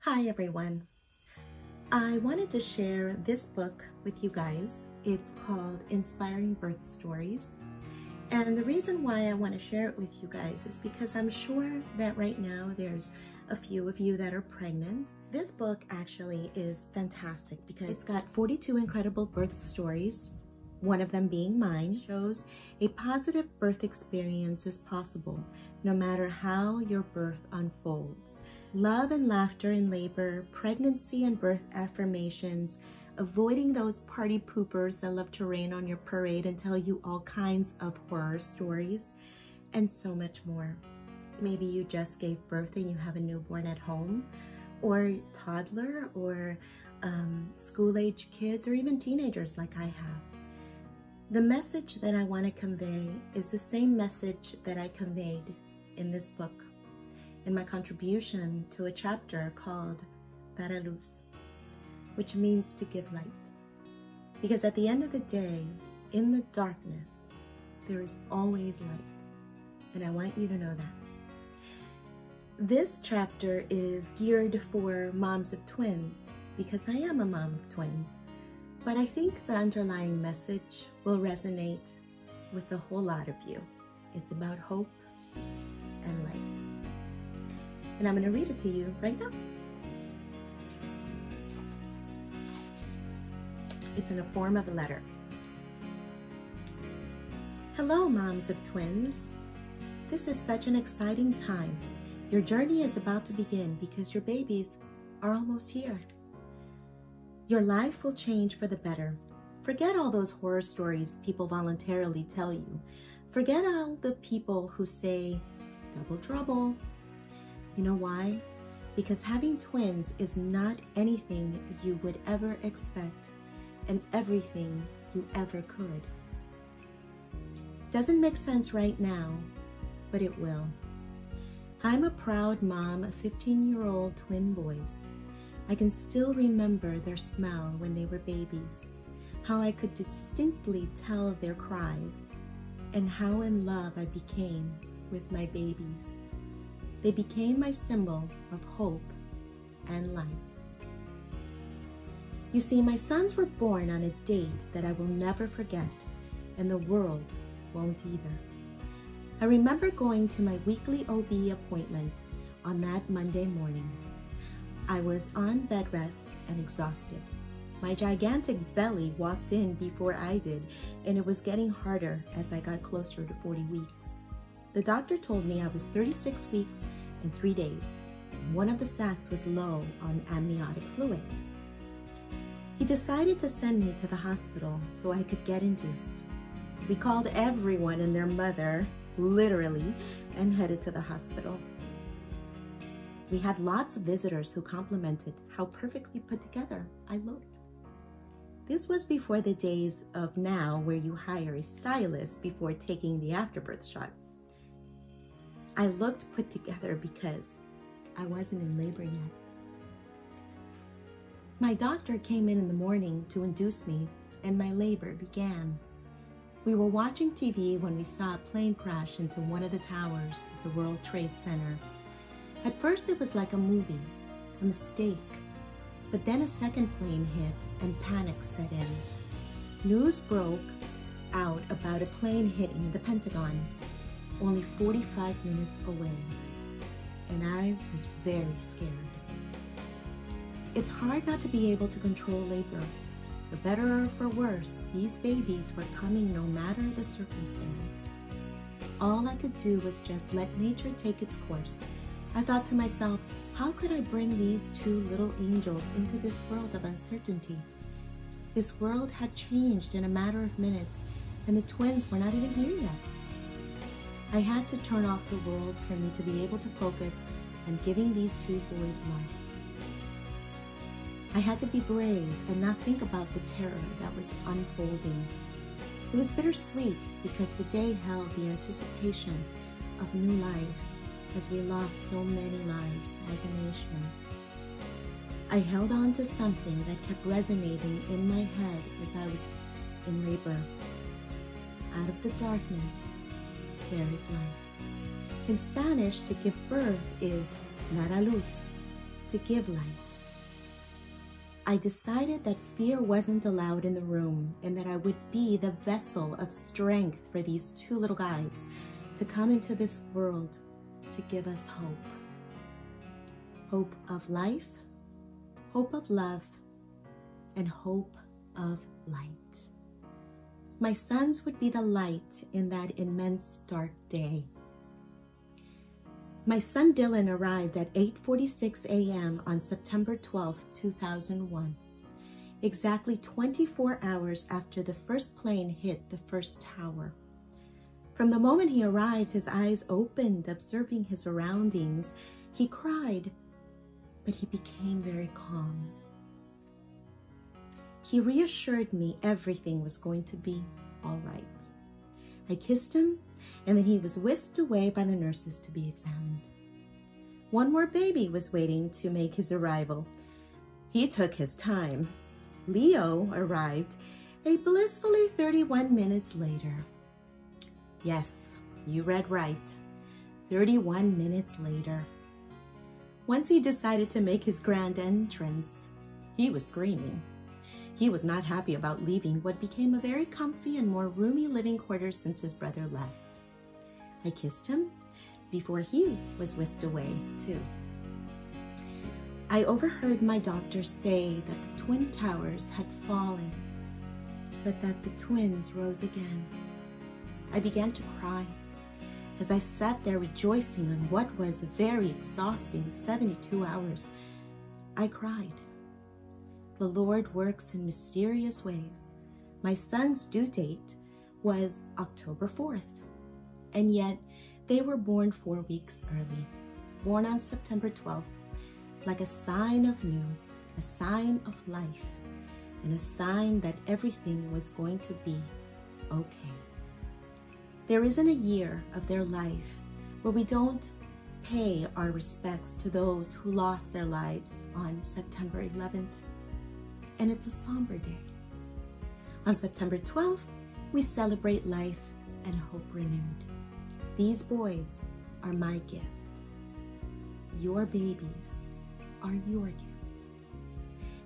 Hi everyone. I wanted to share this book with you guys. It's called Inspiring Birth Stories. And the reason why I want to share it with you guys is because I'm sure that right now there's a few of you that are pregnant. This book actually is fantastic because it's got 42 incredible birth stories. One of them being mine, shows a positive birth experience is possible no matter how your birth unfolds. Love and laughter in labor, pregnancy and birth affirmations, avoiding those party poopers that love to rain on your parade and tell you all kinds of horror stories, and so much more. Maybe you just gave birth and you have a newborn at home, or toddler, or school-age kids, or even teenagers like I have. The message that I want to convey is the same message that I conveyed in this book, in my contribution to a chapter called Para Luz, which means to give light. Because at the end of the day, in the darkness, there is always light. And I want you to know that. This chapter is geared for moms of twins, because I am a mom of twins. But I think the underlying message will resonate with a whole lot of you. It's about hope and light. And I'm going to read it to you right now. It's in the form of a letter. Hello, moms of twins. This is such an exciting time. Your journey is about to begin because your babies are almost here. Your life will change for the better. Forget all those horror stories people voluntarily tell you. Forget all the people who say, double trouble. You know why? Because having twins is not anything you would ever expect and everything you ever could. Doesn't make sense right now, but it will. I'm a proud mom of 15-year-old twin boys. I can still remember their smell when they were babies, how I could distinctly tell their cries, and how in love I became with my babies. They became my symbol of hope and light. You see, my sons were born on a date that I will never forget, and the world won't either. I remember going to my weekly OB appointment on that Monday morning. I was on bed rest and exhausted. My gigantic belly walked in before I did, and it was getting harder as I got closer to 40 weeks. The doctor told me I was 36 weeks and 3 days, and one of the sacs was low on amniotic fluid. He decided to send me to the hospital so I could get induced. We called everyone and their mother, literally, and headed to the hospital. We had lots of visitors who complimented how perfectly put together I looked. This was before the days of now where you hire a stylist before taking the afterbirth shot. I looked put together because I wasn't in labor yet. My doctor came in the morning to induce me, and my labor began. We were watching TV when we saw a plane crash into one of the towers of the World Trade Center. At first it was like a movie, a mistake, but then a second plane hit and panic set in. News broke out about a plane hitting the Pentagon, only 45 minutes away, and I was very scared. It's hard not to be able to control labor. For better or for worse, these babies were coming no matter the circumstance. All I could do was just let nature take its course. I thought to myself, how could I bring these two little angels into this world of uncertainty? This world had changed in a matter of minutes, and the twins were not even here yet. I had to turn off the world for me to be able to focus on giving these two boys life. I had to be brave and not think about the terror that was unfolding. It was bittersweet because the day held the anticipation of new life, as we lost so many lives as a nation. I held on to something that kept resonating in my head as I was in labor. Out of the darkness, there is light. In Spanish, to give birth is dar a luz, to give light. I decided that fear wasn't allowed in the room and that I would be the vessel of strength for these two little guys to come into this world to give us hope. Hope of life, hope of love, and hope of light. My sons would be the light in that immense dark day. My son Dylan arrived at 8:46 a.m. on September 12, 2001, exactly 24 hours after the first plane hit the first tower. From the moment he arrived, his eyes opened, observing his surroundings. He cried, but he became very calm. He reassured me everything was going to be all right. I kissed him, and then he was whisked away by the nurses to be examined. One more baby was waiting to make his arrival. He took his time. Leo arrived a blissfully 31 minutes later. Yes, you read right. 31 minutes later. Once he decided to make his grand entrance, he was screaming. He was not happy about leaving what became a very comfy and more roomy living quarters since his brother left. I kissed him before he was whisked away too. I overheard my doctor say that the twin towers had fallen, but that the twins rose again. I began to cry as I sat there rejoicing on what was a very exhausting 72 hours. I cried. The Lord works in mysterious ways. My son's due date was October 4th, and yet they were born 4 weeks early, born on September 12th, like a sign of new, a sign of life, and a sign that everything was going to be okay. There isn't a year of their life where we don't pay our respects to those who lost their lives on September 11th. And it's a somber day. On September 12th, we celebrate life and hope renewed. These boys are my gift. Your babies are your gift.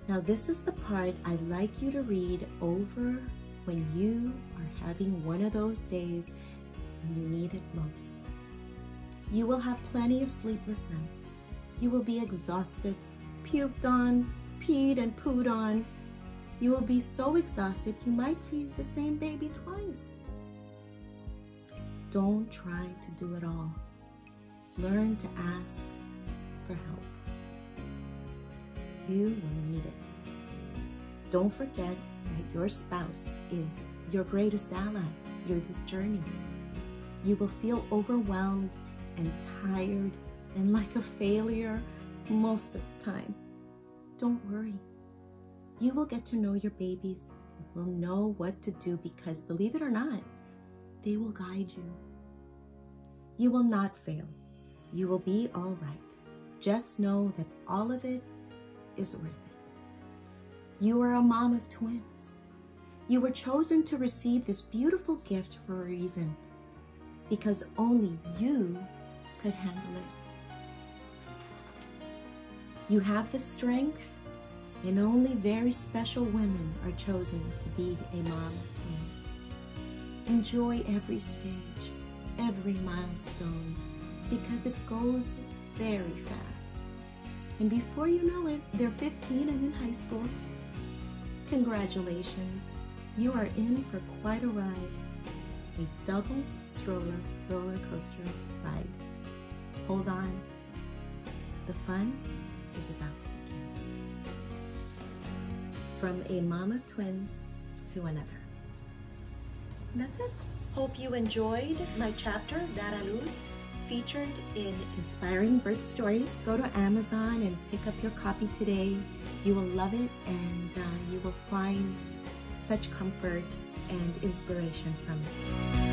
Now this is the part I'd like you to read over when you are having one of those days when you need it most. You will have plenty of sleepless nights. You will be exhausted, puked on, peed and pooed on. You will be so exhausted you might feed the same baby twice. Don't try to do it all. Learn to ask for help. You will need it. Don't forget that your spouse is your greatest ally through this journey. You will feel overwhelmed and tired and like a failure most of the time. Don't worry. You will get to know your babies and will know what to do because, believe it or not, they will guide you. You will not fail. You will be all right. Just know that all of it is worth it. You are a mom of twins. You were chosen to receive this beautiful gift for a reason, because only you could handle it. You have the strength, and only very special women are chosen to be a mom of twins. Enjoy every stage, every milestone, because it goes very fast. And before you know it, they're 15 and in high school. Congratulations, you are in for quite a ride. A double stroller roller coaster ride. Hold on, the fun is about to begin. From a mom of twins to another. And that's it. Hope you enjoyed my chapter, Dar a Luz, featured in Inspiring Birth Stories. Go to Amazon and pick up your copy today. You will love it, and you will find such comfort and inspiration from it.